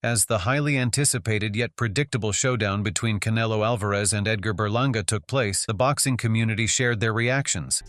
As the highly anticipated yet predictable showdown between Canelo Alvarez and Edgar Berlanga took place, the boxing community shared their reactions.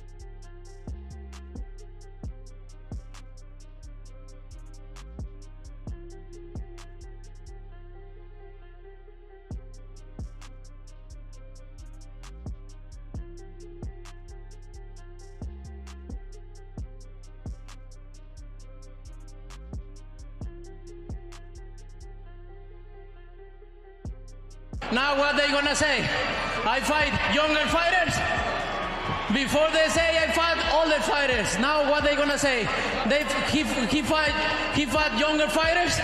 Now what they gonna say? I fight younger fighters? Before they say I fight older fighters. Now what they gonna say? He fought younger fighters?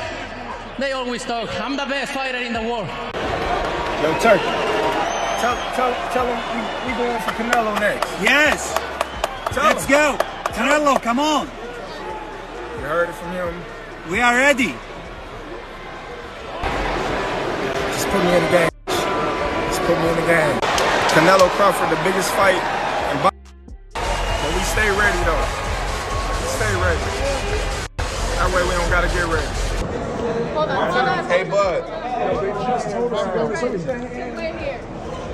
They always talk. I'm the best fighter in the world. Yo, Turk, tell him we going for Canelo next. Yes. Let's go. Canelo, come on. You heard it from him. We are ready. Just put me in the game. Just put me in the game. Canelo Crawford, the biggest fight in boxing. But we stay ready though. We stay ready. That way we don't gotta get ready. Hold on. Hey, Bud.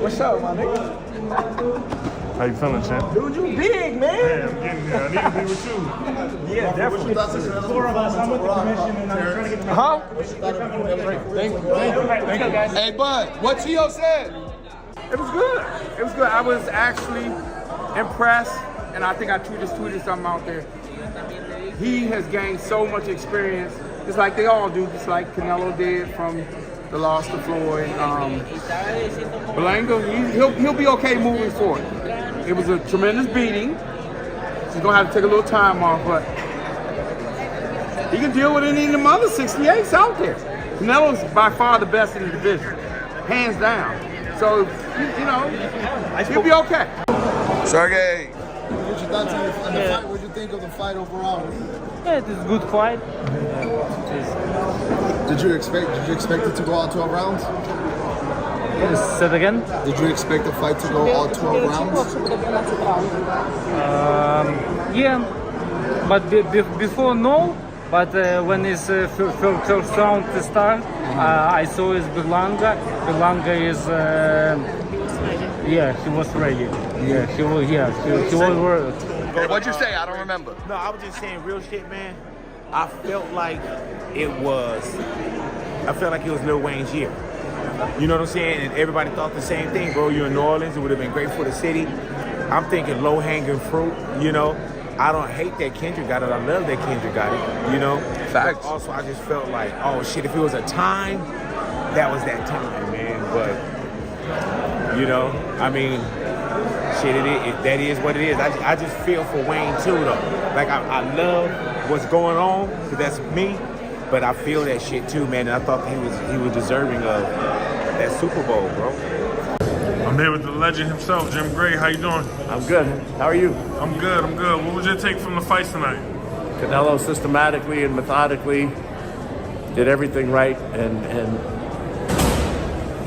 What's up, my nigga? How you feeling, champ? Dude, you big, man. Hey, I'm getting there. I need to be with you. Yeah, definitely. Four of us. I'm with the commission, and I'm trying to get the Huh? Thank you, guys. Hey, Bud, what Tio said? It was good. It was good. I was actually impressed, and I think I just tweeted something out there. He has gained so much experience, just like they all do, just like Canelo did from the loss to Floyd. Berlanga, he'll be okay moving forward. It was a tremendous beating. He's gonna have to take a little time off, but he can deal with any of them other 68s out there. Canelo's by far the best in the division, hands down. So, you know, he'll be okay. Sergey. What's your thoughts on the fight? What do you think of the fight overall? Yeah, it is a good fight. Did you expect it to go all 12 rounds? Say it again? Did you expect the fight to go all 12 rounds? Yeah, but before no. But when his first round start, I saw his Berlanga. Berlanga is, yeah, he was ready. Yeah, he was. Yeah, he was. What'd you say? I don't remember. No, I was just saying real shit, man. I felt like it was Lil Wayne's year. You know what I'm saying? And everybody thought the same thing, bro. You're in New Orleans. It would have been great for the city. I'm thinking low-hanging fruit, you know. I don't hate that Kendrick got it. I love that Kendrick got it, you know. Facts. But also, I just felt like, oh, shit, if it was a time, that was that time, man. But, you know, I mean, shit, that is what it is. I just feel for Wayne, too, though. Like, I love what's going on, because that's me. But I feel that shit, too, man. And I thought he was deserving of that Super Bowl, bro. I'm here with the legend himself, Jim Gray. How you doing? I'm good. How are you? I'm good. What was your take from the fights tonight? Canelo systematically and methodically did everything right and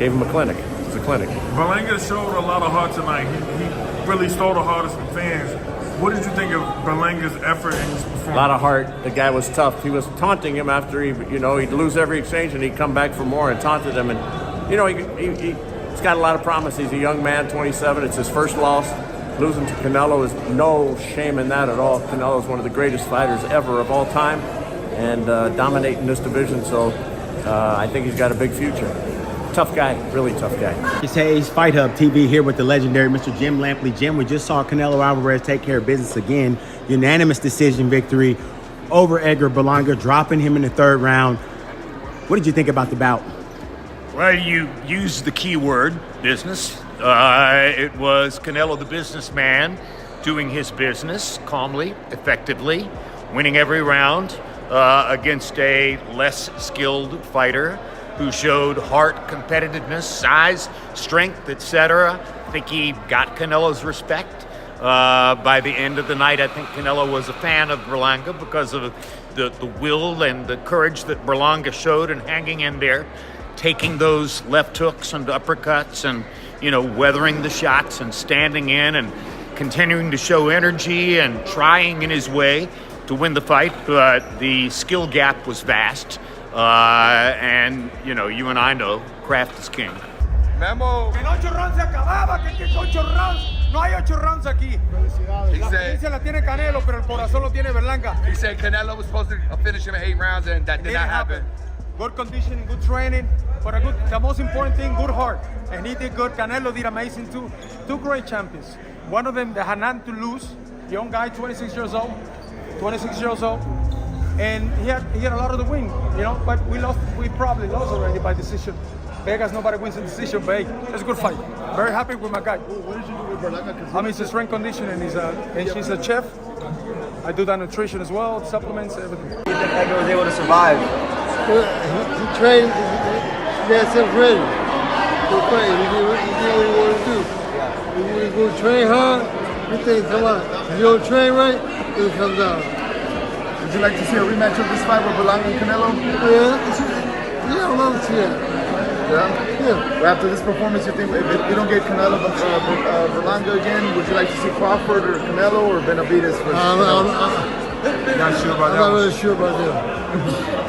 gave him a clinic. It's a clinic. Berlanga showed a lot of heart tonight. He really stole the heart of some fans. What did you think of Berlanga's effort in his performance? A lot of heart. The guy was tough. He was taunting him after he'd lose every exchange and he'd come back for more and taunted him. And, he's got a lot of promise. He's a young man, 27. It's his first loss. Losing to Canelo is no shame in that at all. Canelo is one of the greatest fighters ever of all time and dominating this division. So I think he's got a big future. Tough guy, really tough guy. It's Hayes, Fight Hub TV here with the legendary Mr. Jim Lampley. Jim, we just saw Canelo Alvarez take care of business again. Unanimous decision victory over Edgar Berlanga, dropping him in the third round. What did you think about the bout? Well, you used the key word, business. It was Canelo the businessman doing his business calmly, effectively, winning every round against a less skilled fighter who showed heart, competitiveness, size, strength, etc. I think he got Canelo's respect. By the end of the night, I think Canelo was a fan of Berlanga because of the will and the courage that Berlanga showed in hanging in there, taking those left hooks and uppercuts and, weathering the shots and standing in and continuing to show energy and trying in his way to win the fight. But the skill gap was vast. And, you know, you and I know craft is king. Memo. En 8 rounds se acababa, que 8 rounds. No hay 8 rounds aquí. La experiencia la tiene Canelo, pero el corazón lo tiene Berlanga. He said Canelo was supposed to finish him in 8 rounds, and that did not happen. Good conditioning, good training, but the most important thing, good heart. And he did good. Canelo did amazing too. 2 great champions. One of them, the Hanan to lose, young guy, 26 years old. And he had a lot of the win, you know, but we probably lost already by decision. Vegas, nobody wins a decision, but hey, it's a good fight. Very happy with my guy. What did you do with Berlanga? I mean, it's a strength conditioning, and she's a chef. I do that nutrition as well, supplements, everything. You think Edgar was able to survive? He trained, he got himself ready to fight. He did what he wanted to do. He was going to train hard, everything come out. If you don't train right, it comes out. Would you like to see a rematch of this fight with Berlanga and Canelo? Yeah, I would love to see that. Yeah. Well, after this performance, you think if you don't get Canelo Berlanga again, would you like to see Crawford or Canelo or Benavidez? I'm not sure about that. I'm not really sure about that.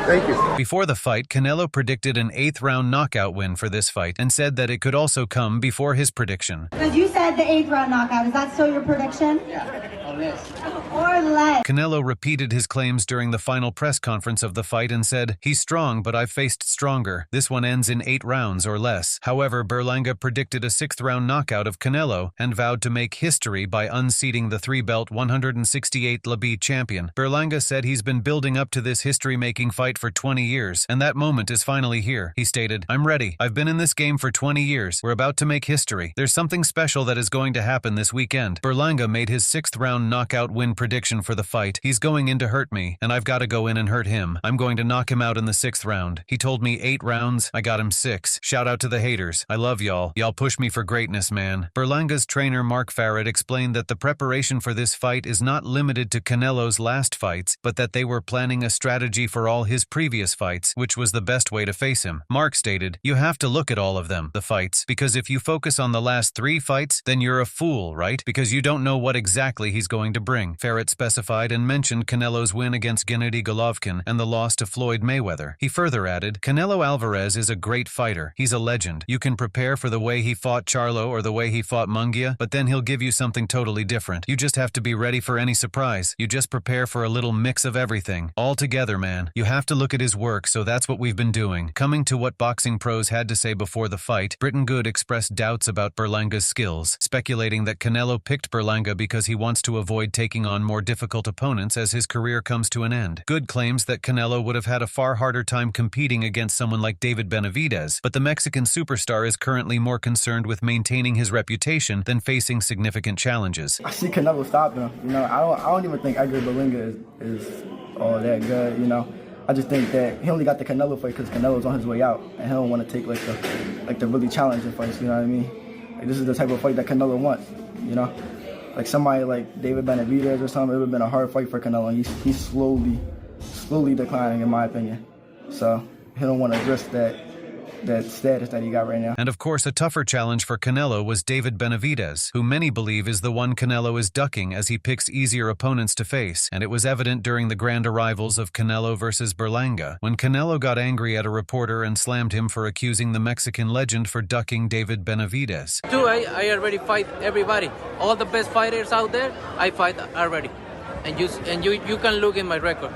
Thank you. Before the fight, Canelo predicted an 8th-round knockout win for this fight and said that it could also come before his prediction. Because you said the 8th-round knockout. Is that still your prediction? Yeah, on this. Or less. Canelo repeated his claims during the final press conference of the fight and said, "He's strong, but I've faced stronger. This one ends in 8 rounds or less." However, Berlanga predicted a 6th-round knockout of Canelo and vowed to make history by unseating the 3-belt 168-libby champion. Berlanga said he's been building up to this history-making fight for 20 years, and that moment is finally here. He stated, "I'm ready. I've been in this game for 20 years. We're about to make history. There's something special that is going to happen this weekend." Berlanga made his 6th-round knockout win prediction for the fight. "He's going in to hurt me, and I've got to go in and hurt him. I'm going to knock him out in the 6th round. He told me 8 rounds. I got him 6. Shout out to the haters. I love y'all. Y'all push me for greatness, man." Berlanga's trainer Mark Farrett explained that the preparation for this fight is not limited to Canelo's last fights, but that they were planning a strategy for all his previous fights, which was the best way to face him. Mark stated, "You have to look at all of them, the fights, because if you focus on the last 3 fights, then you're a fool, right? Because you don't know what exactly he's going to bring." Farrett specified and mentioned Canelo's win against Gennady Golovkin and the loss to Floyd Mayweather. He further added, "Canelo Alvarez is a great fighter. He's a legend. You can prepare for the way he fought Charlo or the way he fought Munguia, but then he'll give you something totally different. You just have to be ready for any surprise. You just prepare for a little mix of everything. All together, man. You have to look at his work, so that's what we've been doing." Coming to what Boxing Pros had to say before the fight, Britton Good expressed doubts about Berlanga's skills, speculating that Canelo picked Berlanga because he wants to avoid taking on more difficult opponents as his career comes to an end. Good claims that Canelo would have had a far harder time competing against someone like David Benavidez, but the Mexican superstar is currently more concerned with maintaining his reputation than facing significant challenges. I see Canelo stop him. You know, I don't even think Edgar Berlanga is all that good, you know. I just think that he only got the Canelo fight because Canelo's on his way out, and he don't want to take like the really challenging fights. You know what I mean? Like, this is the type of fight that Canelo wants. You know, like somebody like David Benavidez or something, it would have been a hard fight for Canelo. He's slowly declining, in my opinion. So he don't want to risk that status that he got right now. And of course, a tougher challenge for Canelo was David Benavidez, who many believe is the one Canelo is ducking as he picks easier opponents to face, and it was evident during the grand arrivals of Canelo versus Berlanga, when Canelo got angry at a reporter and slammed him for accusing the Mexican legend for ducking David Benavidez. I already fight everybody. All the best fighters out there, I fight already. And you can look in my record.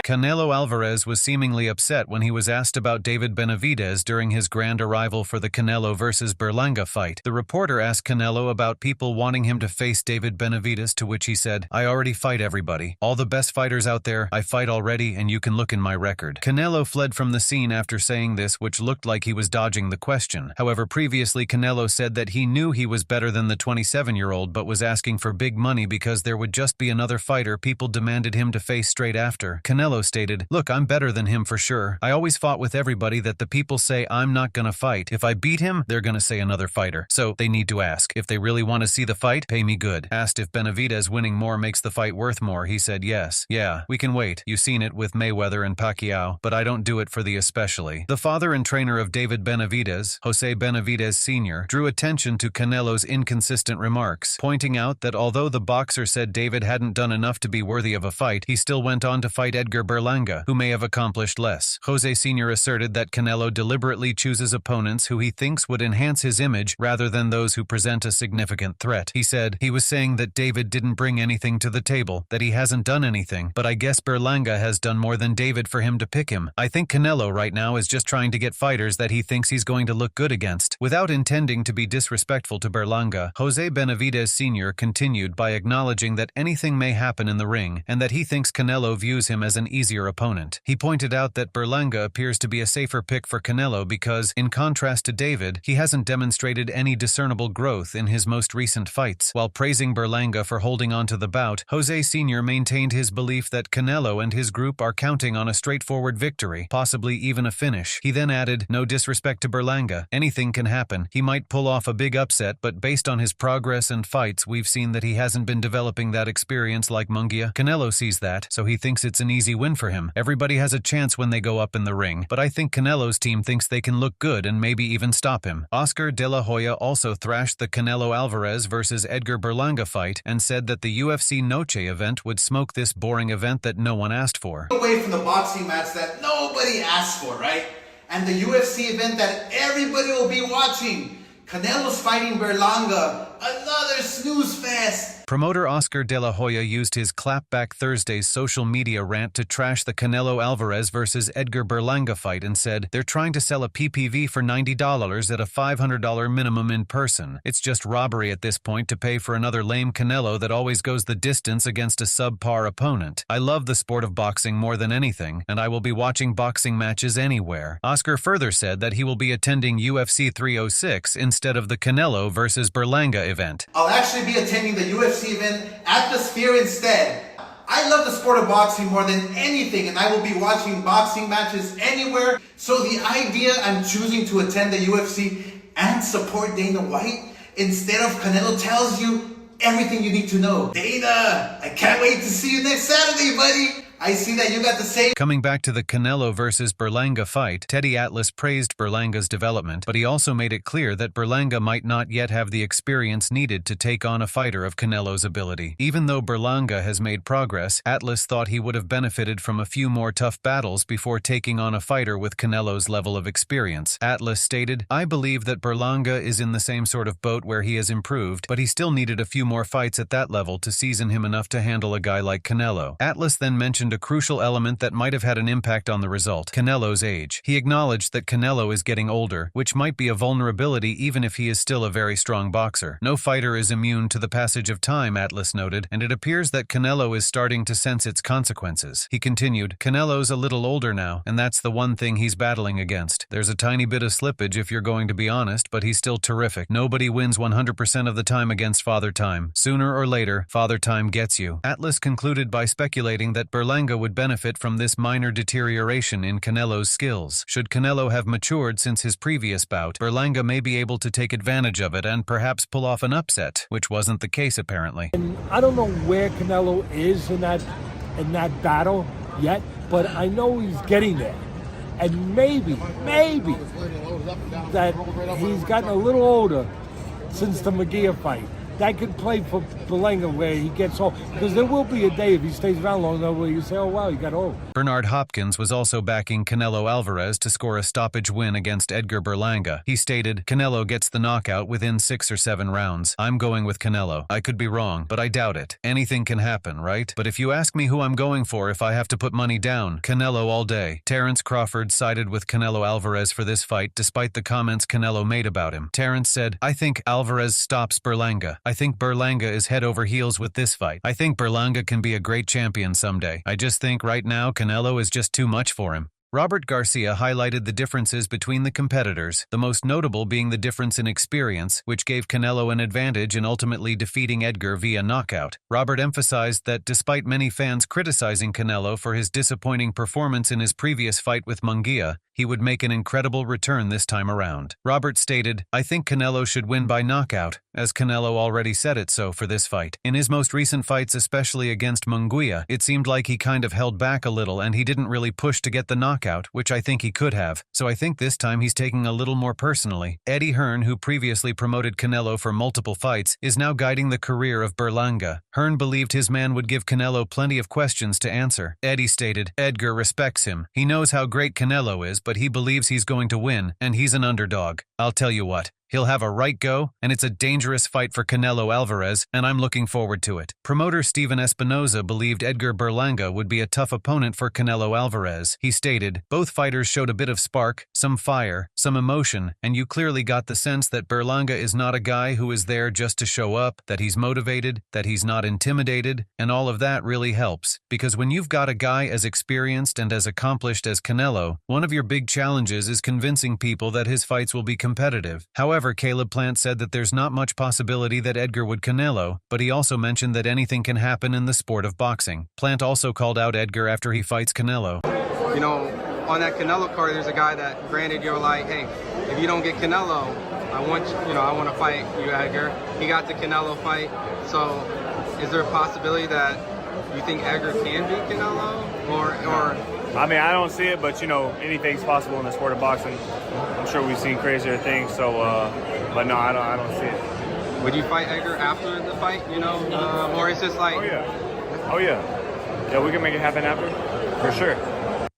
Canelo Alvarez was seemingly upset when he was asked about David Benavidez during his grand arrival for the Canelo versus Berlanga fight. The reporter asked Canelo about people wanting him to face David Benavidez, to which he said, "I already fight everybody. All the best fighters out there, I fight already, and you can look in my record." Canelo fled from the scene after saying this, which looked like he was dodging the question. However, previously Canelo said that he knew he was better than the 27-year-old but was asking for big money because there would just be another fighter people demanded him to face straight after. Canelo stated, "Look, I'm better than him for sure. I always fought with everybody that the people say I'm not gonna fight. If I beat him, they're gonna say another fighter. So they need to ask. If they really want to see the fight, pay me good." Asked if Benavidez winning more makes the fight worth more, he said yes. "Yeah, we can wait. You've seen it with Mayweather and Pacquiao, but I don't do it for the especially." The father and trainer of David Benavidez, Jose Benavidez Sr., drew attention to Canelo's inconsistent remarks, pointing out that although the boxer said David hadn't done enough to be worthy of a fight, he still went on to fight fight Edgar Berlanga, who may have accomplished less. Jose Sr. asserted that Canelo deliberately chooses opponents who he thinks would enhance his image rather than those who present a significant threat. He said, he was saying that David didn't bring anything to the table, that he hasn't done anything, but I guess Berlanga has done more than David for him to pick him. I think Canelo right now is just trying to get fighters that he thinks he's going to look good against. Without intending to be disrespectful to Berlanga, Jose Benavidez Sr. continued by acknowledging that anything may happen in the ring and that he thinks Canelo views him as an easier opponent. He pointed out that Berlanga appears to be a safer pick for Canelo because, in contrast to David, he hasn't demonstrated any discernible growth in his most recent fights. While praising Berlanga for holding on to the bout, Jose Sr. maintained his belief that Canelo and his group are counting on a straightforward victory, possibly even a finish. He then added, no disrespect to Berlanga, anything can happen. He might pull off a big upset, but based on his progress and fights, we've seen that he hasn't been developing that experience like Munguia. Canelo sees that, so he thinks it's an easy win for him. Everybody has a chance when they go up in the ring, but I think Canelo's team thinks they can look good and maybe even stop him. Oscar De La Hoya also thrashed the Canelo Alvarez versus Edgar Berlanga fight and said that the UFC Noche event would smoke this boring event that no one asked for. Away from the boxing match that nobody asked for, right? And the UFC event that everybody will be watching. Canelo's fighting Berlanga. Another snooze fest. Promoter Oscar De La Hoya used his Clapback Thursday's social media rant to trash the Canelo Alvarez versus Edgar Berlanga fight and said, they're trying to sell a PPV for $90 at a $500 minimum in person. It's just robbery at this point to pay for another lame Canelo that always goes the distance against a subpar opponent. I love the sport of boxing more than anything, and I will be watching boxing matches anywhere. Oscar further said that he will be attending UFC 306 instead of the Canelo versus Berlanga event. I'll actually be attending the UFC event at the Sphere instead. I love the sport of boxing more than anything, and I will be watching boxing matches anywhere. So the idea I'm choosing to attend the UFC and support Dana White instead of Canelo tells you everything you need to know. Dana, I can't wait to see you next Saturday, buddy. I see that you got the same. Coming back to the Canelo versus Berlanga fight, Teddy Atlas praised Berlanga's development, but he also made it clear that Berlanga might not yet have the experience needed to take on a fighter of Canelo's ability. Even though Berlanga has made progress, Atlas thought he would have benefited from a few more tough battles before taking on a fighter with Canelo's level of experience. Atlas stated, I believe that Berlanga is in the same sort of boat where he has improved, but he still needed a few more fights at that level to season him enough to handle a guy like Canelo. Atlas then mentioned a crucial element that might have had an impact on the result, Canelo's age. He acknowledged that Canelo is getting older, which might be a vulnerability even if he is still a very strong boxer. No fighter is immune to the passage of time, Atlas noted, and it appears that Canelo is starting to sense its consequences. He continued, Canelo's a little older now, and that's the one thing he's battling against. There's a tiny bit of slippage if you're going to be honest, but he's still terrific. Nobody wins 100% of the time against Father Time. Sooner or later, Father Time gets you. Atlas concluded by speculating that Berlanga would benefit from this minor deterioration in Canelo's skills. Should Canelo have matured since his previous bout, Berlanga may be able to take advantage of it and perhaps pull off an upset, which wasn't the case apparently. And I don't know where Canelo is in that battle yet, but I know he's getting there. And maybe that he's gotten a little older since the Munguia fight. That could play for Berlanga where he gets old. Because there will be a day if he stays around long enough where you say, oh wow, he got old. Bernard Hopkins was also backing Canelo Alvarez to score a stoppage win against Edgar Berlanga. He stated, Canelo gets the knockout within 6 or 7 rounds. I'm going with Canelo. I could be wrong, but I doubt it. Anything can happen, right? But if you ask me who I'm going for if I have to put money down, Canelo all day. Terence Crawford sided with Canelo Alvarez for this fight despite the comments Canelo made about him. Terence said, I think Alvarez stops Berlanga. I think Berlanga is head over heels with this fight. I think Berlanga can be a great champion someday. I just think right now Canelo is just too much for him. Robert Garcia highlighted the differences between the competitors, the most notable being the difference in experience, which gave Canelo an advantage in ultimately defeating Edgar via knockout. Robert emphasized that despite many fans criticizing Canelo for his disappointing performance in his previous fight with Munguia, he would make an incredible return this time around. Robert stated, I think Canelo should win by knockout, as Canelo already said it so for this fight. In his most recent fights, especially against Munguia, it seemed like he kind of held back a little and he didn't really push to get the knockout, which I think he could have. So I think this time he's taking a little more personally. Eddie Hearn, who previously promoted Canelo for multiple fights, is now guiding the career of Berlanga. Hearn believed his man would give Canelo plenty of questions to answer. Eddie stated, Edgar respects him. He knows how great Canelo is, but he believes he's going to win, and he's an underdog. I'll tell you what. He'll have a right go, and it's a dangerous fight for Canelo Alvarez, and I'm looking forward to it. Promoter Steven Espinoza believed Edgar Berlanga would be a tough opponent for Canelo Alvarez. He stated, both fighters showed a bit of spark, some fire, some emotion, and you clearly got the sense that Berlanga is not a guy who is there just to show up, that he's motivated, that he's not intimidated, and all of that really helps. Because when you've got a guy as experienced and as accomplished as Canelo, one of your big challenges is convincing people that his fights will be competitive. However, Caleb Plant said that there's not much possibility that Edgar would Canelo, but he also mentioned that anything can happen in the sport of boxing. Plant also called out Edgar after he fights Canelo. You know, on that Canelo card, there's a guy that, granted, you're like, hey, if you don't get Canelo, I want to fight you, Edgar. He got the Canelo fight, so is there a possibility that you think Edgar can beat Canelo, or? I mean, I don't see it, but, you know, anything's possible in the sport of boxing. I'm sure we've seen crazier things, so, but no, I don't see it. Would you fight Edgar after the fight, you know, or it's just like... Oh, yeah. Yeah, we can make it happen after, for sure.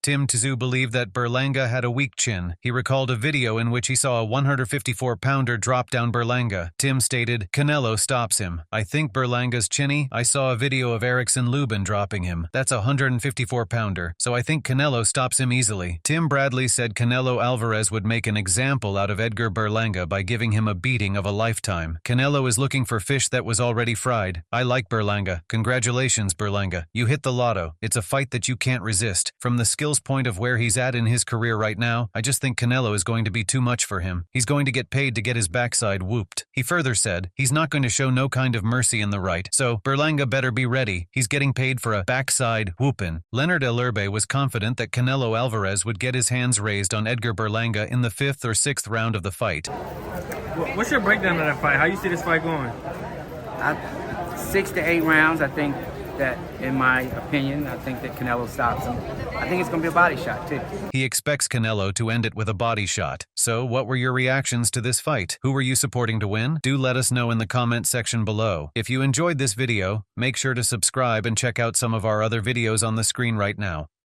Tim Tszyu believed that Berlanga had a weak chin. He recalled a video in which he saw a 154-pounder drop down Berlanga. Tim stated, Canelo stops him. I think Berlanga's chinny. I saw a video of Erickson Lubin dropping him. That's a 154-pounder, so I think Canelo stops him easily. Tim Bradley said Canelo Alvarez would make an example out of Edgar Berlanga by giving him a beating of a lifetime. Canelo is looking for fish that was already fried. I like Berlanga. Congratulations, Berlanga. You hit the lotto. It's a fight that you can't resist. From the skills point of where he's at in his career right now, I just think Canelo is going to be too much for him. He's going to get paid to get his backside whooped. He further said, he's not going to show no kind of mercy in the right, so Berlanga better be ready. He's getting paid for a backside whoopin'. Leonard Ellerbe was confident that Canelo Alvarez would get his hands raised on Edgar Berlanga in the 5th or 6th round of the fight. What's your breakdown of that fight? How you see this fight going? 6 to 8 rounds, I think. That, in my opinion, I think that Canelo stops him. I think it's going to be a body shot, too. He expects Canelo to end it with a body shot. So, what were your reactions to this fight? Who were you supporting to win? Do let us know in the comment section below. If you enjoyed this video, make sure to subscribe and check out some of our other videos on the screen right now.